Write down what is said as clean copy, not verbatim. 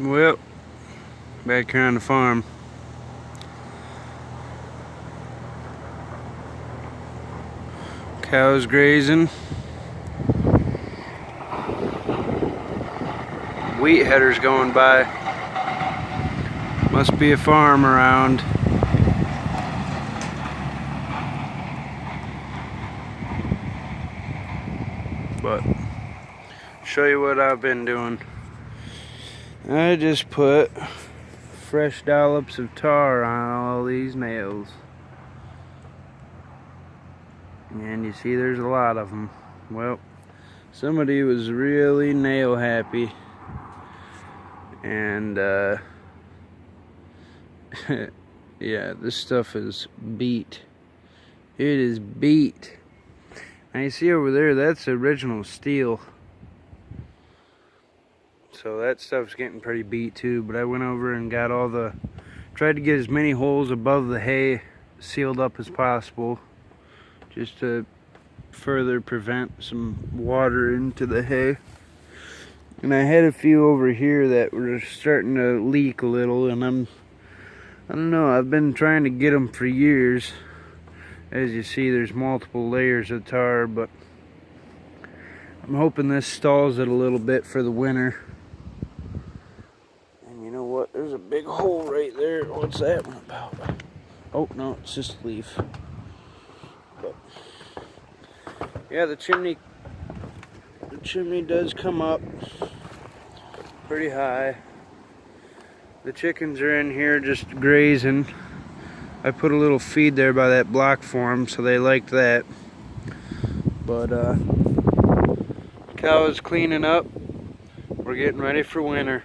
Well, back here on the farm. Cows grazing. Wheat headers going by. Must be a farm around. But show you what I've been doing. I just put fresh dollops of tar on all these nails. And you see there's a lot of them. Well, somebody was really nail happy. And yeah, this stuff is beat. It is beat. Now you see over there, that's original steel. So that stuff's getting pretty beat too, but I went over and got tried to get as many holes above the hay sealed up as possible, just to further prevent some water into the hay. And I had a few over here that were starting to leak a little, and I don't know, I've been trying to get them for years. As you see, there's multiple layers of tar, but I'm hoping this stalls it a little bit for the winter. And you know what? There's a big hole right there. What's that one about? Oh, no, it's just a leaf. But yeah, the chimney does come up pretty high. The chickens are in here just grazing. I put a little feed there by that block for them, so they liked that. But cow is cleaning up. We're getting ready for winter.